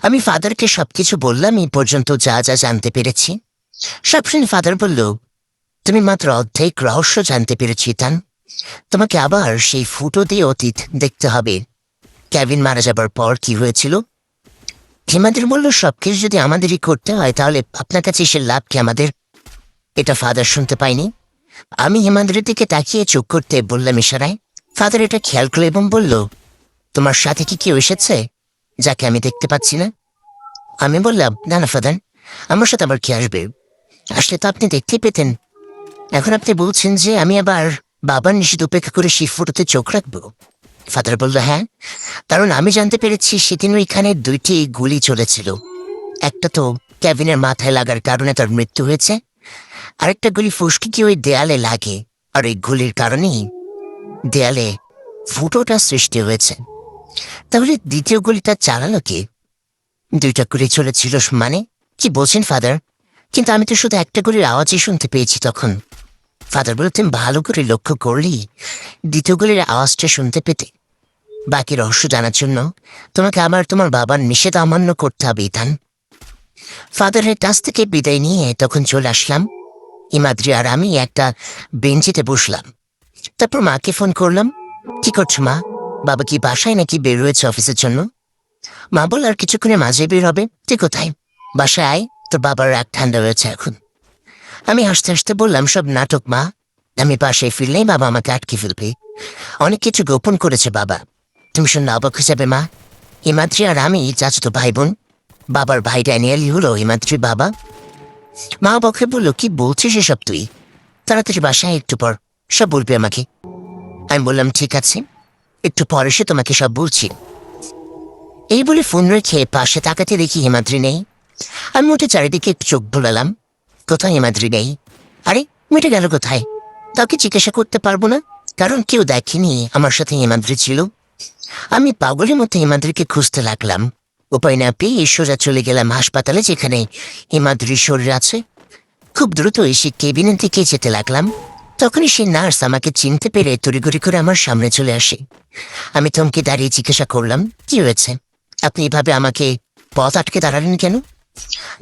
আমি ফাদারকে সবকিছু বললাম, এই পর্যন্ত যা যা জানতে পেরেছি। সব শুনে ফাদার বলল, তুমি মাত্র অর্ধেক রহস্য জানতে পেরেছি তান। তোমাকে আবার সেই ফুটো দিয়ে অতীত দেখতে হবে। কেভিন মারা যাবার পর কি হয়েছিল। হিমাদ্রি বলল, সবকিছু যদি আমাদেরই করতে হয় তাহলে আপনার কাছে এসে লাভ কি আমাদের? এটা ফাদার শুনতে পাইনি। আমি হিমাদ্রির দিকে তাকিয়ে চুপ করতে বললাম ইশারায়। ফাদার এটা খেয়াল করলো এবং বলল, তোমার সাথে কি কেউ এসেছে যাকে আমি দেখতে পাচ্ছি না? আমি বললাম, না না ফাদার, আমার সাথে আবার কি আসবে? আসলে তো আপনি দেখতেই পেতেন। এখন আপনি বলছেন যে আমি আবার বাবার নিষেধ উপেক্ষা করে সেই ফটোতে চোখ রাখবো? ফাদার বলল, হ্যাঁ, কারণ আমি জানতে পেরেছি সেদিন ওইখানে 2টি গুলি চলেছিল। একটা তো কেভিনের মাথায় লাগার কারণে তার মৃত্যু হয়েছে, আরেকটা গুলি ফুসকে গিয়ে ওই দেয়ালে লাগে, আর ওই গুলির কারণেই দেয়ালে ফুটোটা সৃষ্টি হয়েছে। তাহলে দ্বিতীয় গুলিটা চালালো কে? 2টা গুলি চলেছিল মানে? কি বলছেন ফাদার? কিন্তু আমি তো শুধু একটা গুলির আওয়াজই শুনতে পেয়েছি তখন। ফাদার বলে, তুমি ভালো করে লক্ষ্য করলেই দ্বিতীয় গুলির আওয়াজটা শুনতে পেতে। বাকি রহস্য জানার জন্য তোমাকে আমার তোমার বাবার নিষেধ অমান্য করতে হবে ইথান। ফাদারের কাছ থেকে বিদায় নিয়ে তখন চলে আসলাম। হিমাদ্রি আর আমি একটা বেঞ্চিতে বসলাম। তারপর মাকে ফোন করলাম। কি করছো মা? বাবা কি বাসায় নাকি বের হয়েছে অফিসের জন্য? মা বল, আর কিছুক্ষণের মাঝে বের হবে। তুই কোথায়? বাসায় আয়, তোর বাবার রাগ ঠান্ডা হয়েছে এখন। আমি হাসতে হাসতে বললাম, সব নাটক মা। আমি পাশে ফিরলেই বাবা আমাকে আটকে ফেলবে। অনেক কিছু গোপন করেছে বাবা। তুমি শুনলে অবাক হিসাবে মা। হিমাদ্রি আর আমি চাচাতো ভাই বোন। বাবার ভাই ড্যানিয়েলই হলো হিমাদ্রির বাবা। মা অবাক বলল, কি বলছিস এসব তুই? তাড়াতাড়ি বাসায়, একটু পর সব বলবে আমাকে। আমি বললাম, ঠিক আছে, একটু পরে সে তোমাকে সব বলছি। এই বলে ফোন রেখে পাশে তাকাতে দেখি হিমাদ্রি নেই। আমি উঠে চারিদিকে একটু চোখ ভোলালাম। কোথায় হিমাদ্রি নেই? আরে, মেয়েটা গেল কোথায়? তাকে জিজ্ঞাসা করতে পারবো না, কারণ কেউ দেখেনি আমার সাথে হিমাদ্রি ছিল। আমি পাগলের মতো হিমাদ্রিকে খুঁজতে লাগলাম। উপায় না পেয়ে সোজা চলে গেলাম হাসপাতালে, যেখানে হিমাদ্রির শরীর আছে। খুব দ্রুত এসে কেবিনের দিকে যেতে লাগলাম। তখনই সেই নার্স আমাকে চিনতে পেরে তড়িঘড়ি করে আমার সামনে চলে আসে। আমি থমকে দাঁড়িয়ে জিজ্ঞাসা করলাম, কি হয়েছে? আপনি এভাবে আমাকে পথ আটকে দাঁড়ালেন কেন?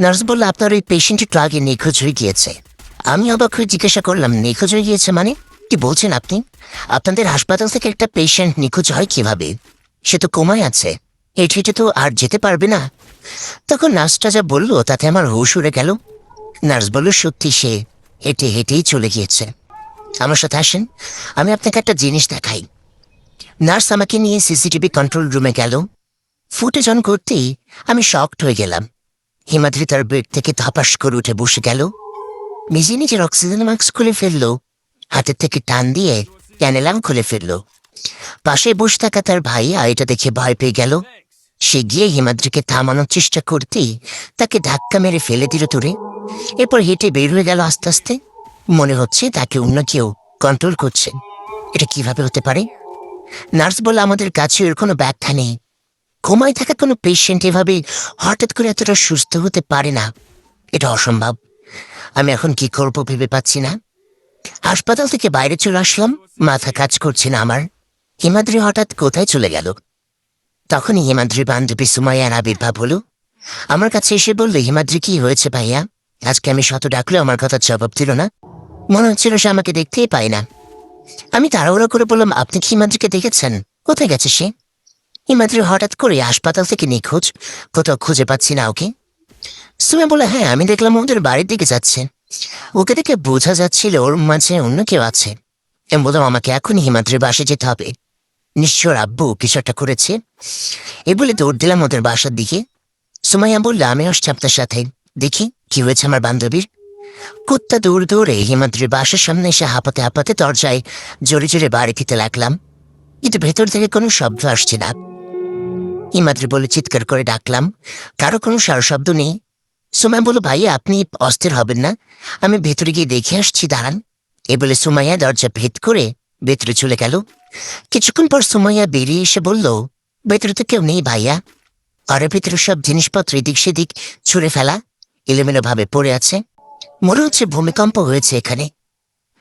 নার্স বলল, আপনার ওই পেশেন্ট একটু আগে নিখোঁজ হয়ে গিয়েছে। আমি অবাক হয়ে জিজ্ঞাসা করলাম, নিখোঁজ হয়ে গিয়েছে মানে? কি বলছেন আপনি? আপনাদের হাসপাতাল থেকে একটা পেশেন্ট নিখোঁজ হয় কিভাবে? সে তো কোমায় আছে, হেঁটে হেঁটে তো আর যেতে পারবে না। তখন নার্সটা যা বললো তাতে আমার হুঁশ উড়ে গেল। নার্স বলল, সত্যি সে হেঁটে হেঁটেই চলে গিয়েছে। আমার সাথে আসেন, আমি আপনাকে একটা জিনিস দেখাই। নার্স আমাকে নিয়ে সিসিটিভি কন্ট্রোল রুমে গেল। ফুটেজ অন করতেই আমি শকড হয়ে গেলাম। হিমাদ্রি তার বেড থেকে ধপাস করে উঠে বসে গেল। নিজে নিজের অক্সিজেন মাস্ক খুলে ফেললো, হাতের থেকে টান দিয়ে ক্যানেলাম খুলে ফেললো। পাশে বসে থাকা তার ভাই এটা দেখে ভয় পেয়ে গেল। সে গিয়ে হিমাদ্রিকে থামানোর চেষ্টা করতেই তাকে ধাক্কা মেরে ফেলে দিল দূরে। এরপর হেঁটে বের হয়ে গেল আস্তে আস্তে। মনে হচ্ছে তাকে অন্য কেউ কন্ট্রোল করছে। এটা কিভাবে হতে পারে? নার্স বলে, আমাদের কাছে এর কোনো ব্যাখ্যা নেই। ঘুমায় থাকা কোনো পেশেন্ট এভাবে হঠাৎ করে এতটা সুস্থ হতে পারে না। এটা অসম্ভব। আমি এখন কি করবো ভেবে পাচ্ছি না। হাসপাতাল থেকে বাইরে চলে আসলাম, মাথা কাজ করছে না আমার। হিমাদ্রি হঠাৎ কোথায় চলে গেল? তখনই হিমাদ্রির বান্ধবী সুমাইয়ার আবির্ভাব হলো। আমার কাছে এসে বলল, হিমাদ্রি কি হয়েছে ভাইয়া? আজকে আমি শত ডাকলেও আমার কথা জবাব দিল না। মনে হচ্ছিল সে আমাকে দেখতেই পায় না। আমি তাড়াহুড়ো করে বললাম, আপনি কি হিমাদ্রিকে দেখেছেন? কোথায় গেছে সে? হিমাদ্রি হঠাৎ করে হাসপাতাল থেকে নিখোঁজ, কোথাও খুঁজে পাচ্ছি না ওকে। সুমা বলে, হ্যাঁ, আমি দেখলাম ওদের বাড়ির দিকে যাচ্ছে। ওকে দেখে বোঝা যাচ্ছিল ওর মাঝে অন্য কেউ আছে। আমি বললাম, আমাকে এখনই হিমাদ্রির বাসে যেতে হবে। নিশ্চয় আব্বু কিছু একটা করেছে। এ বলে দৌড় দিলাম ওদের বাসার দিকে। সুমাইয়া বললে, আমি আসছি আপনার সাথে, দেখি কি হয়েছে আমার বান্ধবীর। কুত্তা দৌড় দৌড়ে হিমাদ্রির বাসার সামনে এসে হাঁপাতে হাঁপাতে দরজায় জোরে জোরে বাড়ি খেতে লাগলাম, কিন্তু ভেতর থেকে কোনো শব্দ আসছে না। হিমাদ্রি বলে চিৎকার করে ডাকলাম, কারো কোনো সারা শব্দ নেই। সুমাইয়া বলল, ভাইয়া আপনি অস্থির হবেন না, আমি ভেতরে গিয়ে দেখে আসছি, দাঁড়ান। এ বলে সুমাইয়া দরজা ভেদ করে ভেতরে চলে গেল। কিছুক্ষণ পর সুমাইয়া বেরিয়ে এসে বলল, ভেতরে তো কেউ নেই ভাইয়া। ঘরের ভেতরে সব জিনিসপত্র এদিক সেদিক ছুঁড়ে ফেলা, এলোমেলো ভাবে পড়ে আছে। মনে হচ্ছে ভূমিকম্প হয়েছে এখানে।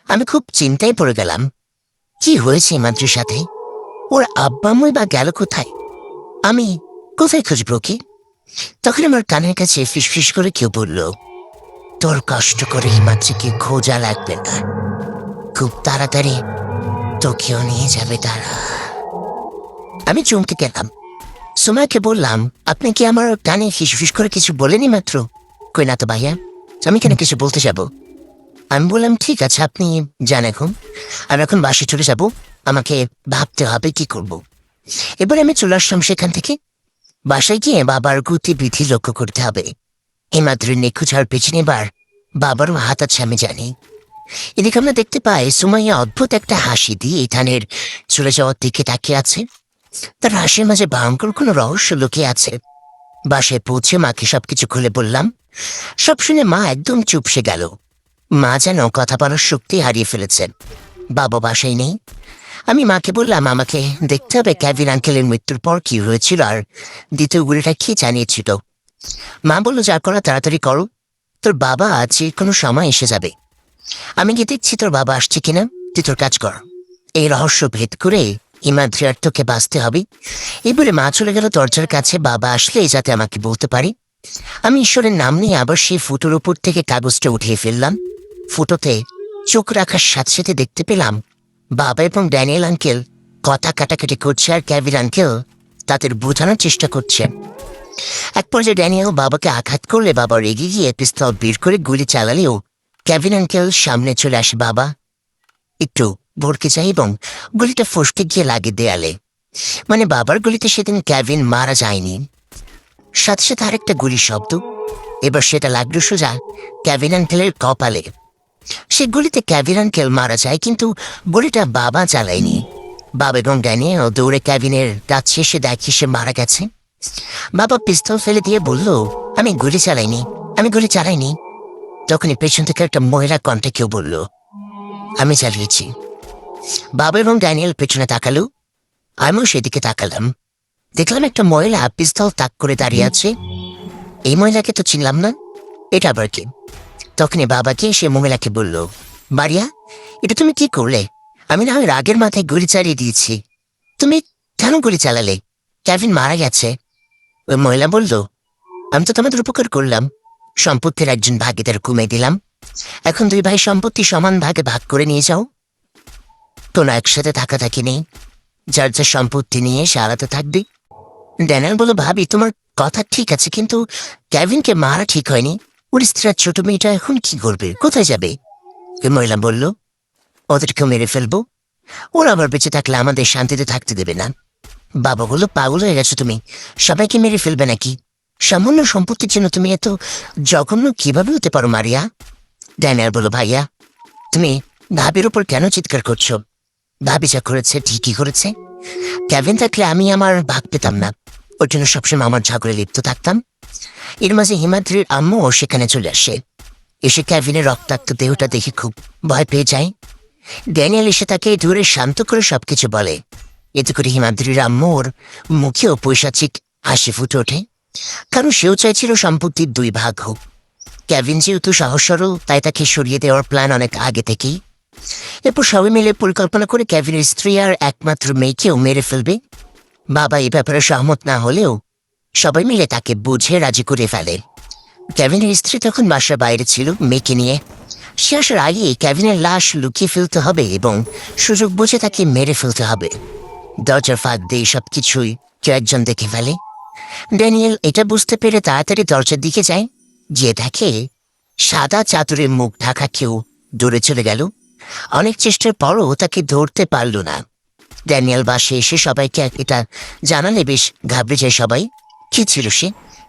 আমি খুব চিন্তায় পড়ে গেলাম। কি হয়েছে হিমাদ্রির সাথে? ওর আব্বা আম্মুই বা গেল কোথায়? আমি কোথায় খুঁজবো কি? তখন আমার কানের কাছে ফিসফিস করে কেউ বলল, তোর কষ্ট করে হিমাদ্রিকে খোঁজা লাগবে না, খুব তাড়াতাড়ি তোকেও নিয়ে যাবে তারা। আমি চমকে গেলাম। সুমাইয়াকে বললাম, আপনি কি আমার কানে ফিসফিস করে কিছু বলেনি মাত্র? কই না তো ভাইয়া, আমি কেন কিছু বলতে যাব? আমি বললাম, ঠিক আছে আপনি যান, এখন আমি এখন বাসে চলে যাব, আমাকে ভাবতে হবে কি করব। এবার আমি চলে আসলাম সেখান থেকে। বাসায় গিয়ে বাবার গতিবিধি লক্ষ্য করতে হবে। হিমাদ্রির নিখোঁজ হওয়ার পেছনে এবার বাবারও হাত আছে আমি জানি। এদিকে আমরা দেখতে পাই সুমাইয়া অদ্ভুত একটা হাসি দিয়ে ইথানের চলে যাওয়ার দিকে তাকিয়ে আছে। তার হাসির মাঝে ভয়ঙ্কর কোনো রহস্য লুকিয়ে আছে। বাসায় পৌঁছে মাকে সবকিছু খুলে বললাম। সব শুনে মা একদম চুপসে গেল। মা যেন কথা বলার শক্তি হারিয়ে ফেলেছেন। বাবা বাসায় নেই। আমি মাকে বললাম, আমাকে দেখতে হবে কেভিন আঙ্কেলের মৃত্যুর পর কি হয়েছিল আর দ্বিতীয় গুলিটা কি জানিয়েছিল। মা বলল, যা করা তাড়াতাড়ি করো, তোর বাবা আজ কোনো সময় এসে যাবে। আমি গিয়ে দেখছি তোর বাবা আসছে কিনা, তুই তোর কাজ কর। এই রহস্য ভেদ করে হিমাদ্রি আর তোকে বাঁচতে হবে। এই বলে মা চলে গেল দরজার কাছে, বাবা আসলে যাতে আমাকে বলতে পারি। আমি ঈশ্বরের নাম নিয়ে আবার সেই ফুটোর উপর থেকে কাগজটা উঠিয়ে ফেললাম। ফুটোতে চোখ রাখার সাথে সাথে দেখতে পেলাম বাবা এবং ড্যানিয়েল আঙ্কেল কথা কাটাকাটি করছে আর কেভিন আঙ্কেল তাদের বোঝানোর চেষ্টা করছে। এক পর্যায়ে ড্যানিয়েল বাবাকে আঘাত করলে বাবা রেগে গিয়ে পিস্তল বের করে গুলি চালালেও কেভিন আঙ্কেল সামনে চলে আসে। বাবা একটু ভরকে যায় এবং গুলিটা ফসকে গিয়ে লাগে দেয়ালে। মানে বাবার গুলিতে সেদিন কেভিন মারা যায়নি, সাথে সাথে আরেকটা গুলির শব্দ। এবার সেটা লাগলো সোজা কেভিন আঙ্কেলের কপালে। সে গুলিতে কেভিন আঙ্কেল মারা যায়, কিন্তু গুলিটা বাবা চালায়নি। বাবা এবং ড্যানিয়েল দৌড়ে কেভিনের কাছে এসে দেখে সে মারা গেছে। বাবা পিস্তল ফেলে দিয়ে বলল, আমি গুলি চালাইনি। তখনই পেছন থেকে একটা মহিলা কণ্ঠে কেউ বলল, আমি চালিয়েছি। বাবা এবং ড্যানিয়েল পেছনে তাকালো, আমিও সেদিকে তাকালাম। দেখলাম একটা মহিলা পিস্তল তাক করে দাঁড়িয়ে আছে। এই মহিলাকে তো চিনলাম না, এটা আবার কি? তখনই বাবাকে সে মহিলাকে বলল, মারিয়া, এটা তুমি কি করলে? আমি না হয় রাগের মাথায় গুলি চালিয়ে দিয়েছি, তুমি কেন গুলি চালালে? কেভিন মারা গেছে। ওই মহিলা বলল, আমি তো তোমাদের উপকার করলাম, সম্পত্তির একজন ভাগিদার কমিয়ে দিলাম, এখন দুই ভাই সম্পত্তি সমান ভাগে ভাগ করে নিয়ে যাও। কোনো একসাথে থাকাথাকি নেই, যার যার সম্পত্তি নিয়ে সে আলাদা থাকবে। ড্যানিয়েল বলল, ভাবি তোমার কথা ঠিক আছে, কিন্তু কেভিনকে মারা ঠিক হয়নি। ওর স্ত্রীর ছোট মেয়েটা এখন কি করবে, কোথায় যাবে? মহিলা বলল, ওদেরকেও মেরে ফেলবো, ওরা আবার বেঁচে থাকলে আমাদের শান্তিতে থাকতে দেবে না। বাবা বলল, পাগল হয়ে গেছো তুমি, সবাইকে মেরে ফেলবে নাকি? সামান্য সম্পত্তির জন্য তুমি এত জঘন্য কিভাবে হতে পারো মারিয়া? ড্যানিয়েল বলল, ভাইয়া তুমি ভাবির উপর কেন চিৎকার করছো? ভাবি যা করেছে ঠিকই করেছে। কেভিন থাকলে আমি আমার ভাগ পেতাম না, ওর জন্য সবসময় আমার ঝগড়ে লিপ্ত থাকতাম। এর মাঝে হিমাদ্রির আম্মুও সেখানে চলে আসে। এসে কেভিনের রক্তাক্ত দেহটা দেখে খুব ভয় পেয়ে যায়। ড্যানিয়েল এসে তাকে ধরে শান্ত করে সবকিছু বলে। এতে করে হিমাদ্রির আম্মুর মুখেও পৈশাচিক হাসি ফুটে ওঠে, কারণ সেও চাইছিল সম্পত্তির দুই ভাগ হোক। কেভিন যেহেতু সাহস সরল, তাই তাকে সরিয়ে দেওয়ার প্ল্যান অনেক আগে থেকেই। এরপর সবাই মিলে পরিকল্পনা করে কেভিনের স্ত্রী আর একমাত্র মেয়েকেও মেরে ফেলবে। বাবা এই ব্যাপারে সহমত না হলেও সবাই মিলে তাকে বুঝে রাজি করে ফেলে। কেভিনের স্ত্রী তখন বাসার বাইরে ছিল মেয়েকে নিয়ে। সে আসার আগে কেভিনের লাশ লুকিয়ে ফেলতে হবে এবং সুযোগ বুঝে তাকে মেরে ফেলতে হবে। দরজার ফাঁক দিয়ে সবকিছুই কেউ একজন দেখে ফেলে। ড্যানিয়েল এটা বুঝতে পেরে তাড়াতাড়ি দরজার দিকে যায়, গিয়ে দেখে সাদা চাদরে মুখ ঢাকা কেউ দৌড়ে চলে গেল। অনেক চেষ্টার পরও তাকে ধরতে পারল না। ড্যানিয়েল বাসে এসে সবাইকে এটা জানালে বেশ ঘাবড়ে যায় সবাই। কি ছিল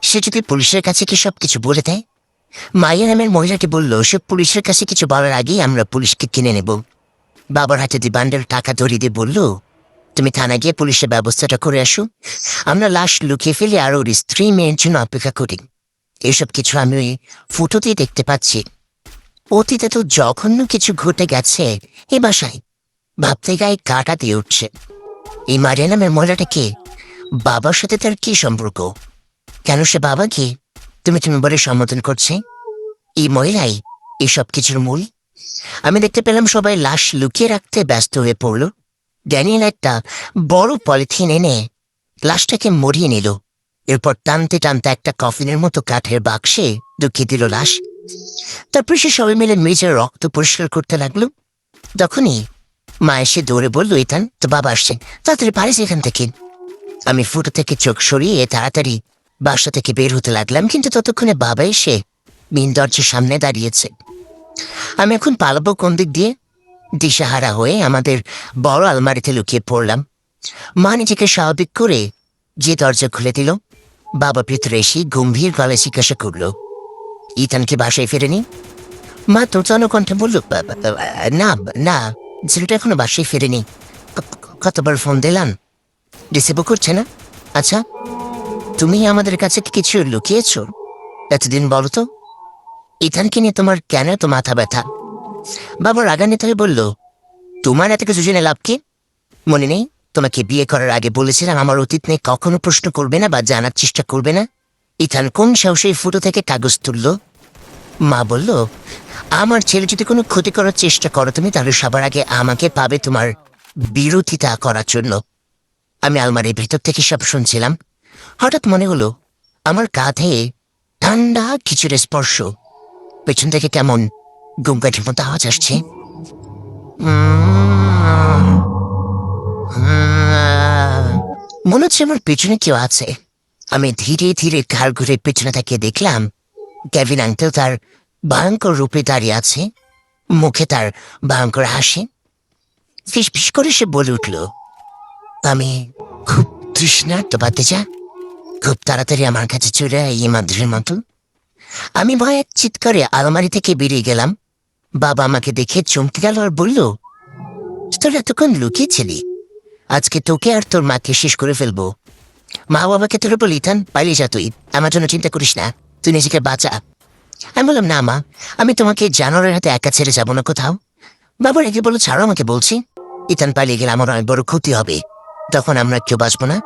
সে যদি পুলিশের কাছে কি সবকিছু বলে দেয়? মায়ের নামের মহিলাটি বলল, সে পুলিশের কাছে কিছু বলার আগেই আমরা পুলিশকে কিনে নেব। বাবার হাতে বান্ডেল টাকা ধরিয়ে দিয়ে বলল, তুমি থানা গিয়ে পুলিশের ব্যবস্থাটা করে আসো, আমরা লাশ লুকিয়ে ফেলে আর ওর স্ত্রী মেয়ের জন্য অপেক্ষা করি। এসব কিছু আমি ওই ফুটোতেই দেখতে পাচ্ছি। অতীতে তো জঘন্য কিছু ঘটে গেছে এ বাসায়, ভাবতে গায়ে কাটা দিয়ে উঠছে। এই মারিয়া নামের মহিলাটা কে? বাবার সাথে তার কি সম্পর্ক? কেন সে বাবাকে তুমি বলে সম্বোধন করছে? এই মহিলাই এসব কিছুর মূল। আমি দেখতে পেলাম সবাই লাশ লুকিয়ে রাখতে ব্যস্ত হয়ে পড়ল। ড্যানিয়েল একটা বড় পলিথিন এনে লাশটাকে মরিয়ে নিল। এরপর টানতে টানতে একটা কফিনের মতো কাঠের বাক্সে ঢুকিয়ে দিল লাশ। তারপর সে সবাই মিলে মেঝের রক্ত পরিষ্কার করতে লাগলো। তখনই মা এসে দৌড়ে বলল, ইথান তো বাবা আসছে, তাড়াতাড়ি পারিস এখান থেকে। আমি ফুটো থেকে চোখ সরিয়ে তাড়াতাড়ি বাসা থেকে বের হতে লাগলাম, কিন্তু ততক্ষণে বাবা এসে মেন দরজার সামনে দাঁড়িয়েছে। আমি এখন পালাবো কোন দিক দিয়ে? দিশাহারা হয়ে আমাদের বড় আলমারিতে লুকিয়ে পড়লাম। মা নিজেকে স্বাভাবিক করে যে দরজা খুলে দিল। বাবা ভিতরে এসে গম্ভীর গলায় জিজ্ঞাসা করল, ইথান কি বাসায় ফেরেনি? মা তোচানো কণ্ঠে বলল, না না, ছেলেটা এখনো বাসায় ফেরেনি। কতবার ফোন দিলাম, রিসিভও করছে না। আচ্ছা, তুমি আমাদের কাছে কিছু লুকিয়েছ এতদিন, বলো তো? ইথানকে নিয়ে তোমার কেন এত মাথা ব্যথা? বাবা রাগান্বিত হয়ে বলল, তোমার এত কিছু জেনে লাভ কি? মনে নেই তোমাকে বিয়ে করার আগে বলেছিলাম আমার অতীত নিয়ে কখনো প্রশ্ন করবে না বা জানার চেষ্টা করবে না? ইথান কোন সাহসে ফুটো থেকে কাগজ তুলল? মা বলল, আমার ছেলে যদি কোনো ক্ষতি করার চেষ্টা করো তুমি, তাহলে সবার আগে আমাকে পাবে তোমার বিরোধিতা করার জন্য। আমি আলমারির ভেতর থেকে সব শুনছিলাম। হঠাৎ মনে হলো আমার কাঁধে ঠান্ডা কিছুর স্পর্শ। পেছন থেকে কেমন গুমকাঠির মতো আওয়াজ আসছে। মনে হচ্ছে আমার পেছনে কেউ আছে। আমি ধীরে ধীরে ঘাড় ঘুরে পেছনে তাকিয়ে দেখলাম কেভিন আঙ্কেল তার ভয়ঙ্কর রূপে দাঁড়িয়ে আছে, মুখে তার ভয়ঙ্কর হাসি। ফিস ফিস করে সে বলে উঠল, আমি খুব তৃষ্ণার্ত বাতিজা, খুব তাড়াতাড়ি আমার কাছে চলে এই মাদ্রের মতো। আমি ভয়ে এক চিৎকারে আলমারি থেকে বেরিয়ে গেলাম। বাবা আমাকে দেখে চমকে গেল আর বলল, তোর এতক্ষণ লুকিয়েছিলি, আজকে তোকে আর তোর মাকে শেষ করে ফেলবো। মা বাবাকে তোর বলি, ইথান পালিয়ে যা, তুই আমার জন্য চিন্তা করিস না, তুই নিজেকে বাঁচা। আমি বললাম, না মা, আমি তোমাকে জানোয়ারের হাতে একা ছেড়ে যাবো না কোথাও। বাবা রেগে বলল, ছাড়ো আমাকে বলছি। ইথান পালিয়ে গেলে আমার অনেক বড় ক্ষতি হবে, তখন আমরা কেউ বাঁচবো না,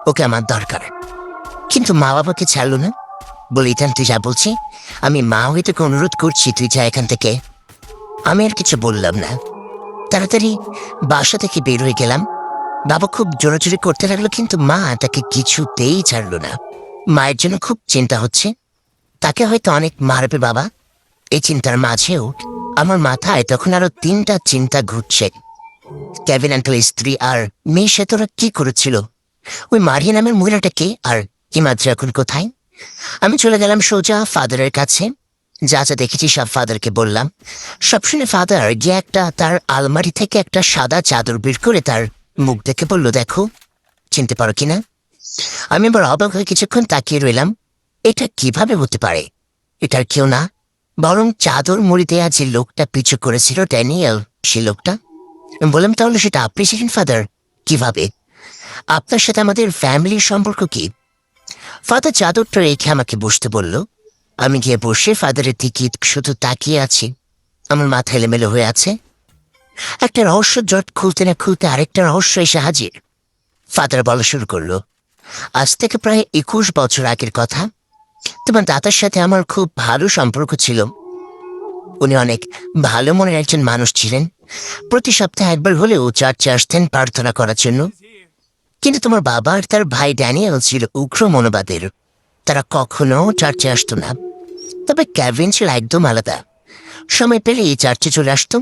ওকে আমার দরকার। কিন্তু মা বাবাকে ছাড়লো না, বলে, ইথান তুই যা, বলছি আমি মা হয়ে তোকে অনুরোধ করছি, তুই যা এখান থেকে। আমি আর কিছু বললাম না, তাড়াতাড়ি বাসা থেকে বের হয়ে গেলাম। বাবা খুব জোরাজুরি করতে লাগলো, কিন্তু মা তাকে কিছুতেই ছাড়লো না। মায়ের জন্য খুব চিন্তা হচ্ছে, তাকে হয়তো অনেক মারবে বাবা। এই চিন্তার মাঝেও আমার মাথায় তখন আরো 3টা চিন্তা ঘুরছে। কেভিন আঙ্কেলের স্ত্রী আর মেয়ে সে তোরা কি করেছিল? ওই মারিয়া নামের মহিলাটাকে, আর হিমাদ্রি এখন কোথায়? আমি চলে গেলাম সোজা ফাদারের কাছে। যা যা দেখেছি সব ফাদারকে বললাম। সব শুনে ফাদার গিয়ে তার আলমারি থেকে একটা সাদা চাদর বের করে তার মুখ দেখে বলল, দেখো চিনতে পারো কিনা? আমি আবার অবাক হয়ে কিছুক্ষণ তাকিয়ে রইলাম। এটা কিভাবে হতে পারে? এটার কেউ না, বরং চাদর মুড়ি দেয়া যে লোকটা পিছু করেছিল ড্যানিয়েল, সে লোকটা। বললাম, তাহলে সেটা আপনি ছিলেন ফাদার? কিভাবে? আপনার সাথে আমাদের ফ্যামিলির সম্পর্ক কি? ফাদার চাদরটা রেখে আমাকে বসতে বলল। আমি গিয়ে বসে ফাদারের দিকে শুধু তাকিয়ে আছি। আমার মাথা এলোমেলো হয়ে আছে। একটা রহস্য জট খুলতে না খুলতে আরেকটা রহস্য এসে হাজির। ফাদার বলা শুরু করলো, আজ থেকে প্রায় 21 বছর আগের কথা। তোমার দাদার সাথে আমার খুব ভালো সম্পর্ক ছিল। উনি অনেক ভালো মনের একজন মানুষ ছিলেন। প্রতি সপ্তাহে একবার হলেও চার্চে আসতেন প্রার্থনা করার জন্য। কিন্তু তোমার বাবা আর তার ভাই ড্যানিয়েল ছিল উগ্র মনোবাদের। তারা কখনো চার্চে আসতো না। তবে কেভিন ছিল একদম আলাদা। সময় পেলে এই চার্চে চলে আসতো।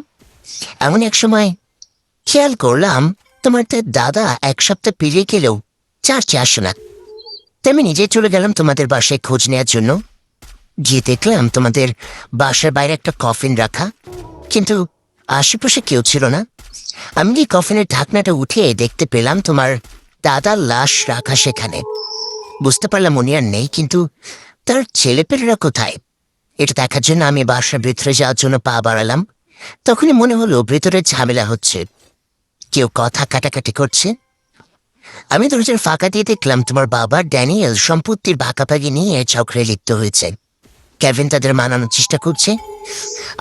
এমন এক সময় খেয়াল করলাম তোমার দাদা 1 সপ্তাহ পেরিয়ে গেলেও চার্চে আসো না। তেমনি নিজে চলে গেলাম তোমাদের বাসায় খোঁজ নেওয়ার জন্য। গিয়ে দেখলাম তোমাদের বাসার বাইরে একটা কফিন রাখা, কিন্তু আশেপাশে কেউ ছিল না। আমি এই কফিনের ঢাকনাটা উঠিয়ে দেখতে পেলাম তোমার দাদার লাশ রাখা সেখানে। বুঝতে পারলাম উনি আর নেই, কিন্তু তার ছেলেপেলেরা কোথায়? এটা দেখার জন্য আমি বাসার ভেতরে যাওয়ার জন্য পা বাড়ালাম। তখনই মনে হলো ভেতরে ঝামেলা হচ্ছে, কেউ কথা কাটাকাটি করছে। আমি দরজার ফাঁকা দিয়ে দেখলাম তোমার বাবা ড্যানিয়েল সম্পত্তির ভাগাভাগি নিয়ে ঝগড়ায় লিপ্ত হয়েছে। কেভিন তাদের মানানোর চেষ্টা করছে।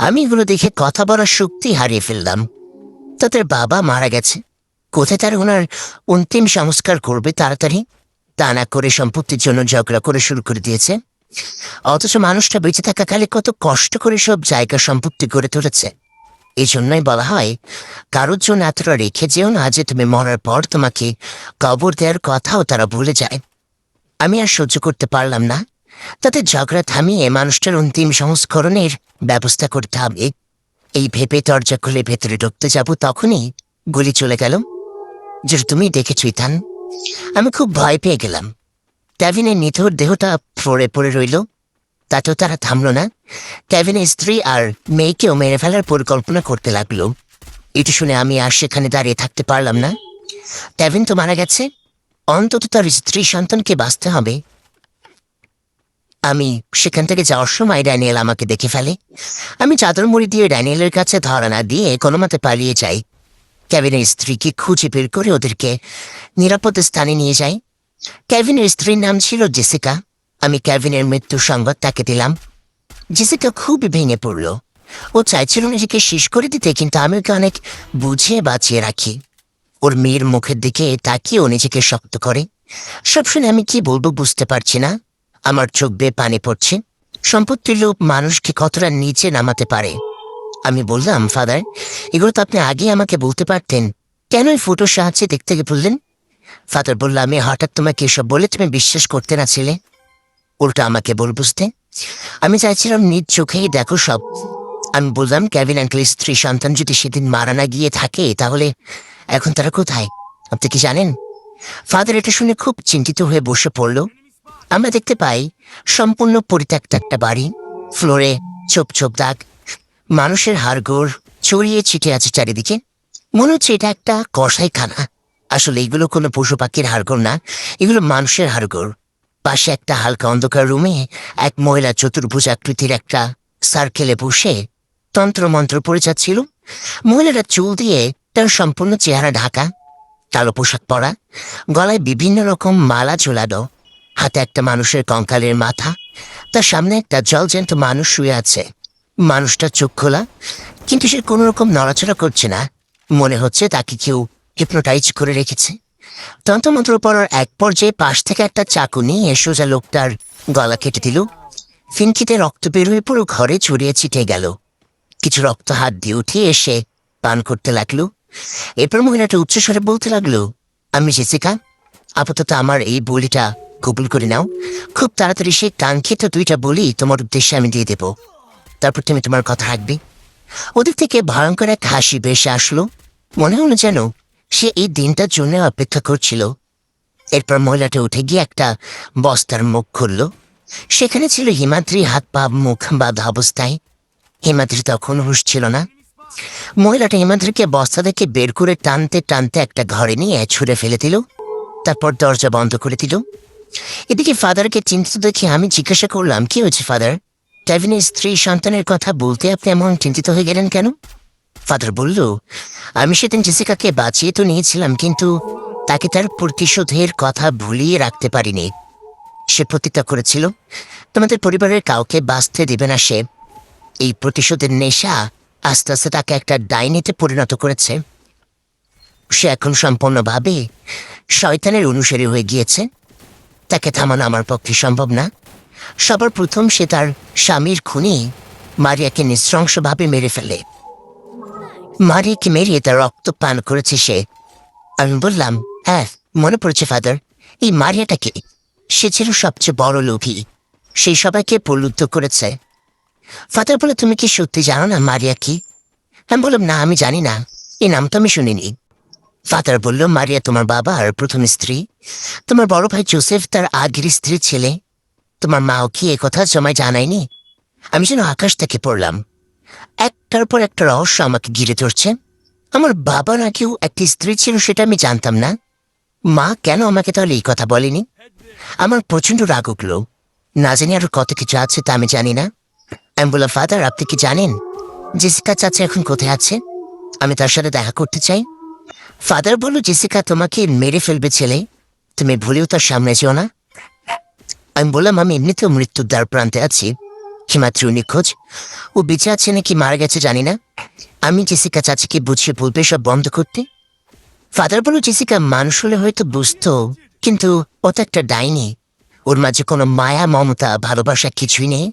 আমি এগুলো দেখে কথা বলার শক্তি হারিয়ে ফেললাম। তাদের বাবা মারা গেছে, কোথায় তার ওনার অন্তিম সংস্কার করবে তাড়াতাড়ি? তা না করে সম্পত্তির জন্য ঝগড়া করে শুরু করে দিয়েছে। অথচ মানুষটা বেঁচে থাকাকালে কত কষ্ট করে সব জায়গা সম্পত্তি গড়ে তুলেছে। এই জন্যই বলা হয়, কারোর জন্য এতটা রেখে যেও না যে তুমি মরার পর তোমাকে কবর দেওয়ার কথাও তারা ভুলে যায়। আমি আর সহ্য করতে পারলাম না। তাদের ঝগড়া থামিয়ে মানুষটার অন্তিম সংস্করণের ব্যবস্থা করতে হবে। এই ভেবে দরজা খুলে ভেতরে ঢুকতে যাব, তখনই গুলি চলে গেল। যে তুমি দেখেছো ইথান? আমি খুব ভয় পেয়ে গেলাম। কেভিনের নিথর দেহটা ফ্লোরে পড়ে রইল। তাতেও তারা থামল না। কেভিনের স্ত্রী আর মেয়েকেও মেরে ফেলার পরিকল্পনা করতে লাগলো। এটি শুনে আমি আর সেখানে দাঁড়িয়ে থাকতে পারলাম না। কেভিন তো মারা গেছে, অন্তত তার স্ত্রী সন্তানকে বাঁচতে হবে। আমি সেখান থেকে যাওয়ার সময় ড্যানিয়েল আমাকে দেখে ফেলে। আমি চাদর মুড়ি দিয়ে ড্যানিয়েলের কাছে ধরা না দিয়ে কোনো মতে পালিয়ে যাই। কেভিনের স্ত্রীকে খুঁজে বের করে ওদেরকে নিরাপদ স্থানে নিয়ে যাই। কেভিনের স্ত্রীর নাম ছিল জেসিকা। আমি কেভিনের মৃত্যুর সংবাদ তাকে দিলাম। জেসিকা খুবই ভেঙে পড়ল। ও চাইছিল নিজেকে শেষ করে দিতে, কিন্তু আমি ওকে অনেক বুঝিয়ে বাঁচিয়ে রাখি। ওর মেয়ের মুখের দিকে তাকিয়েও নিজেকে শক্ত করে। সব শুনে আমি কি বলবো বুঝতে পারছি না। আমার চোখ বেয়ে পানি পড়ছে। সম্পত্তির লোভ মানুষকে কতটা নিচে নামাতে পারে। আমি বললাম, ফাদার, এগুলো তো আপনি আগে আমাকে বলতে পারতেন, কেন এই ফটোর সাহায্যে দেখতে বললেন? ফাদার বলল, আমি হঠাৎ তোমাকে এসব বলে তুমি বিশ্বাস করতে না ছিলে, উল্টা আমাকে বল বুঝতে। আমি চাইছিলাম নিজ চোখেই দেখো সব। আমি বললাম, কেভিন আঙ্কেলের স্ত্রী সন্তান যদি সেদিন মারা না গিয়ে থাকে, তাহলে এখন তারা কোথায় আপনি কি জানেন? ফাদার এটা শুনে খুব চিন্তিত হয়ে বসে পড়ল। আমরা দেখতে পাই সম্পূর্ণ পরিত্যক্ত একটা বাড়ি। ফ্লোরে ছোপ ছোপ দাগ, মানুষের হাড়গোড় ছড়িয়ে ছিটে আছে চারিদিকে। মনে হচ্ছে এটা একটা কসাইখানা। আসলে এগুলো কোনো পশু পাখির হাড়গোড় না, এগুলো মানুষের হাড়গোড়। পাশে একটা হালকা অন্ধকার রুমে এক মহিলা চতুর্ভুজ আকৃতির একটা সার্কেলে বসে তন্ত্রমন্ত্র পড়ে যাচ্ছিল। মহিলাটা চুল দিয়ে তার সম্পূর্ণ চেহারা ঢাকা, কালো পোশাক পরা, গলায় বিভিন্ন রকম মালা ঝোলানো, হাতে একটা মানুষের কঙ্কালের মাথা। তার সামনে একটা জলজ্যান্ত মানুষ শুয়ে আছে। মানুষটা চোখ খোলা, কিন্তু সে কোনো রকম নড়াচড়া করছে না। মনে হচ্ছে তাকে কেউ হিপনোটাইজ করে রেখেছে। তন্ত্রমন্ত্র পড়ার এক পর্যায়ে পাশ থেকে একটা চাকু নিয়ে সোজা লোকটার গলা কেটে দিল। ফিনকিতে রক্ত বের হয়ে পুরো ঘরে ছড়িয়ে ছিটে গেল। কিছু রক্ত হাত দিয়ে উঠে এসে পান করতে লাগলো। এরপর মহিলাটা উচ্চস্বরে বলতে লাগলো, আমি জেসিকা, আপাতত আমার এই বলিটা কবুল করে নাও। খুব তাড়াতাড়ি সে কাঙ্ক্ষিত 2টা বলি তোমার উদ্দেশ্যে আমি দিয়ে দেব, তারপর তুমি তোমার কথা রাখবে। ওদের থেকে ভয়ঙ্কর এক হাসি ভেসে আসলো। মনে হলো যেন সে এই দিনটার জন্য অপেক্ষা করছিল। এরপর মহিলাটা উঠে গিয়ে একটা বস্তার মুখ খুলল। সেখানে ছিল হিমাদ্রি, হাত পা মুখ বাঁধা অবস্থায়। হিমাদ্রি তখন হুঁশ ছিল না। মহিলাটা হিমাদ্রিকে বস্তা থেকে বের করে টানতে টানতে একটা ঘরে নিয়ে ছুঁড়ে ফেলে দিল। তারপর দরজা বন্ধ করে দিল। এদিকে ফাদারকে চিন্তিত দেখে আমি জিজ্ঞাসা করলাম, কি হয়েছে ফাদার? কেভিনের স্ত্রী সন্তানের কথা বলতে আপনি এমন চিন্তিত হয়ে গেলেন কেন? ফাদার বলল, আমি সেদিন জেসিকাকে বাঁচিয়ে তো নিয়েছিলাম, কিন্তু তাকে তার প্রতিশোধের কথা ভুলিয়ে রাখতে পারিনি। সে প্রতিজ্ঞা করেছিল তোমাদের পরিবারের কাউকে বাঁচতে দেবে না সে। এই প্রতিশোধের নেশা আস্তে আস্তে তাকে একটা ডাইনিতে পরিণত করেছে। সে এখন সম্পূর্ণভাবে শয়তানের অনুসারী হয়ে গিয়েছে। তাকে থামানো আমার পক্ষে সম্ভব না। সবার প্রথম সে তার স্বামীর খুনি মারিয়াকে নৃশংসভাবে মেরে ফেলে। মারিয়াকে মেরে তার রক্ত পান করেছে সে। আমি বললাম, হ্যাঁ মনে পড়েছে ফাদার, এই মারিয়াটাকে, সে ছিল সবচেয়ে বড় লোভী। সেই সবাইকে প্রলুব্ধ করেছে। ফাদার বলে, তুমি কি সত্যি জানো না মারিয়া কি? আমি বললাম, না আমি জানি না, এই নাম তো আমি শুনিনি। ফাদার বলল, মারিয়া তোমার বাবা আর প্রথম স্ত্রী। তোমার বড় ভাই জোসেফ তার আগের স্ত্রী ছেলে। তোমার মাও কি এ কথা জমায় জানায়নি? আমি যেন আকাশ থেকে পড়লাম। একটার পর একটা রহস্য আমাকে ঘিরে ধরছে। আমার বাবা নাকিও একটি স্ত্রী ছিল, সেটা আমি জানতাম না। মা কেন আমাকে তাহলে এই কথা বলেনি? আমার প্রচণ্ড রাগ উঠল। না জানি আরো কত কিছু আছে তা আমি জানি না। আমি বললাম, ফাদার আপনি কি জানেন জেসিকা চাচা এখন কোথায় আছে? আমি তার সাথে দেখা করতে চাই। ফাদার বলল, জেসিকা তোমাকে মেরে ফেলবে ছেলে, তুমি ভুলেও তার সামনে যেও না। আমি বললাম, আমি এমনিতেও মৃত্যুর দ্বার প্রান্তে আছি। হিমাদ্রি নিখোঁজ, ও বেঁচে আছে নাকি মারা গেছে জানি না। আমি জেসিকা চাচিকে বুঝিয়ে বলবে সব বন্ধ করতে। ফাদার বলল, জেসিকা মানুষ হলে হয়তো বুঝতো, কিন্তু ও তো একটা ডাইনি। ওর মাঝে কোনো মায়া মমতা ভালোবাসা কিছুই নেই।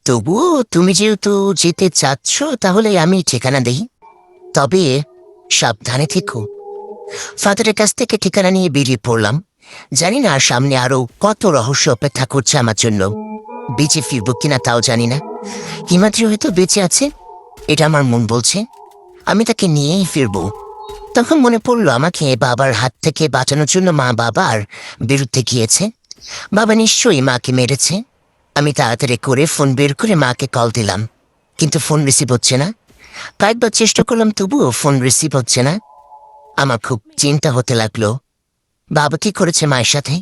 তবুও তুমি যেহেতু যেতে চাচ্ছ, তাহলে আমি ঠিকানা দেই, তবে সাবধানে থেকো। ফাদারের কাছ থেকে ঠিকানা নিয়ে বেরিয়ে পড়লাম। জানি না সামনে আরো কত রহস্য অপেক্ষা করছে আমার জন্য। বেঁচে ফিরবো কিনা তাও জানি না। হিমাদ্রি হয়তো বেঁচে আছে, এটা আমার মন বলছে। আমি তাকে নিয়েই ফিরবো। তখন মনে পড়লো আমাকে বাবার হাত থেকে বাঁচানোর জন্য মা বাবার বিরুদ্ধে গিয়েছে। বাবা নিশ্চয়ই মাকে মেরেছে। আমি তাড়াতাড়ি করে ফোন বের করে মাকে কল দিলাম, কিন্তু ফোন রিসিভ হচ্ছে না। কয়েকবার চেষ্টা করলাম, তবুও ফোন রিসিভ হচ্ছে না। আমার খুব চিন্তা হতে লাগলো, বাবা কি করেছে মায়ের সাথে।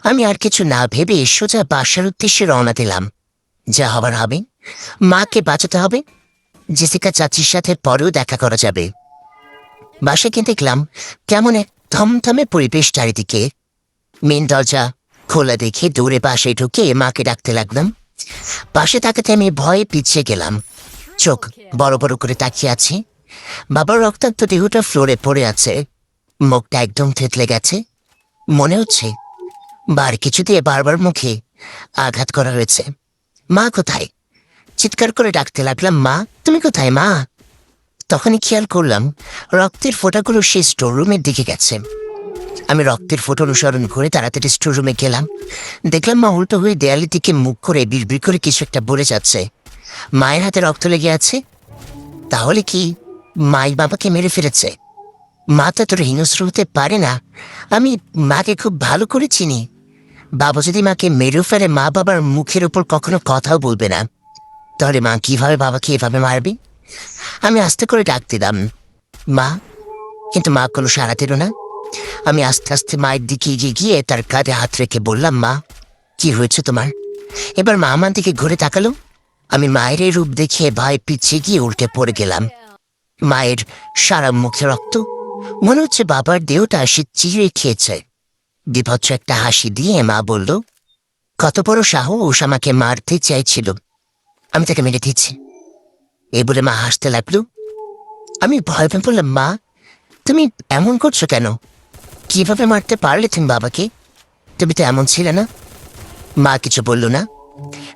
আমি আর কিছু না ভেবে সোজা বাসার উদ্দেশ্যে রওনা দিলাম। যা হবার হবে, মাকে বাঁচাতে হবে। জেসিকা চাচির সাথে পরেও দেখা করা যাবে। বাসায় গিয়ে দেখলাম কেমন এক থমথমে পরিবেশ চারিদিকে। মেন দরজা খোলা দেখে দৌড়ে পাশে ঢুকে মাকে ডাকতে লাগলাম। পাশে তাকাতে আমি ভয়ে পিছিয়ে গেলাম। চোখ বড় বড় করে তাকিয়ে আছি। বাবার রক্তাক্ত দেহটা ফ্লোরে পড়ে আছে। মুখটা একদম থেতলে গেছে। মনে হচ্ছে বার কিছু দিয়ে বারবার মুখে আঘাত করা হয়েছে। মা কোথায়? চিৎকার করে ডাকতে লাগলাম, মা তুমি কোথায় মা? তখনই খেয়াল করলাম রক্তের ফোঁটাগুলো সেই স্টোর রুমের দিকে গেছে। আমি রক্তের ফোঁটা অনুসরণ করে তাড়াতাড়ি স্টোর রুমে গেলাম। দেখলাম মা উল্টো হয়ে দেয়ালের দিকে মুখ করে বিড়বিড় করে কিছু একটা বলে যাচ্ছে। মায়ের হাতে রক্ত লেগে আছে। তাহলে কি মাই বাবাকে মেরে ফেলেছে? মা তো তোর হিংস্র হতে পারে না। আমি মাকে খুব ভালো করে চিনি। বাবা যদি মাকে মেরে ফেলে, মা বাবার মুখের উপর কখনো কথাও বলবে না। তাহলে মা কিভাবে বাবাকে এভাবে মারবে? আমি আস্তে করে ডাক দিলাম, মা, কিন্তু মা কোনো সাড়া দিল না। আমি আস্তে আস্তে মায়ের দিকে এগিয়ে গিয়ে তার কাঁধে হাত রেখে বললাম, মা কি হয়েছে তোমার? এবার মা আমার দিকে ঘুরে তাকালো। আমি মায়ের এই রূপ দেখে ভয় পিছিয়ে গিয়ে উল্টে পড়ে গেলাম। মায়ের সারা মুখে রক্ত। মনে হচ্ছে বাবার দেহটা সে চিড়ে খেয়েছে। বিভৎস একটা হাসি দিয়ে মা বলল, কত বড় সাহস আমাকে মারতে চাইছিল, আমি তাকে মেরে দিচ্ছি। এই বলে মা হাসতে লাগলো। আমি ভয় পেয়ে বললাম, মা তুমি এমন করছো কেন? কিভাবে মারতে পারলে তুমি বাবাকে? তুমি তো এমন ছিলে না। মা কিছু বলল না।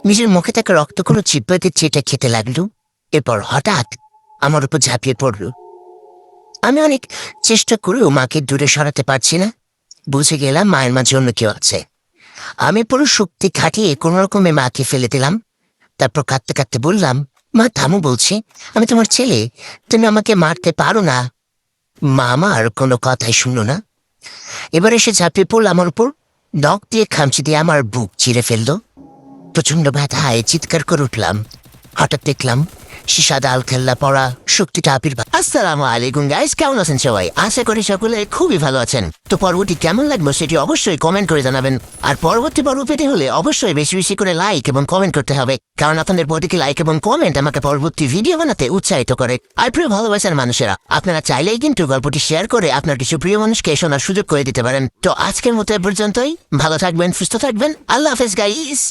নিজের মুখে থাকা রক্তগুলো চিপড়াতে চেটে খেতে লাগলো। এরপর হঠাৎ আমার উপর ঝাঁপিয়ে পড়ল। আমি অনেক চেষ্টা করেও মাকে দূরে সরাতে পারছি না। বুঝে গেলাম মায়ের মাঝে অন্য কেউ আছে। আমি পুরো শক্তি খাটিয়ে কোনো রকমে মাকে ফেলে দিলাম। তারপর কাঁদতে কাঁদতে বললাম, মা থামো বলছি, আমি তোমার ছেলে, তুমি আমাকে মারতে পারো না। মা আমার কোনো কথাই শুনল না। এবার এসে ঝাঁপিয়ে পড়ল আমার উপর। নখ দিয়ে খামচি দিয়ে আমার বুক চিরে ফেলল। প্রচণ্ড ব্যথায় চিৎকার করে উঠলাম। হঠাৎ দেখলাম সে সাদা আলখাল্লা পড়া শক্তিটা আবির্ভাব। আসসালামু আলাইকুম গাইস, কেমন আছেন সবাই? আশা করি সকলে খুবই ভালো আছেন। তো পর্বটি কেমন লাগলো সেটি অবশ্যই কমেন্ট করে জানাবেন। আর পরবর্তী পর্ব পেতে হলে অবশ্যই বেশি বেশি করে লাইক এবং কমেন্ট করতে হবে, কারণ আপনাদের প্রতিটি লাইক এবং কমেন্ট আমাকে পরবর্তী ভিডিও বানাতে উৎসাহিত করে। আর প্রিয় ভালোবাসার মানুষেরা, আপনারা চাইলেই কিন্তু গল্পটি শেয়ার করে আপনার কিছু প্রিয় মানুষকে শোনার সুযোগ করে দিতে পারেন। তো আজকের মতো এ পর্যন্তই। ভালো থাকবেন, সুস্থ থাকবেন। আল্লাহ হাফেজ গাইস।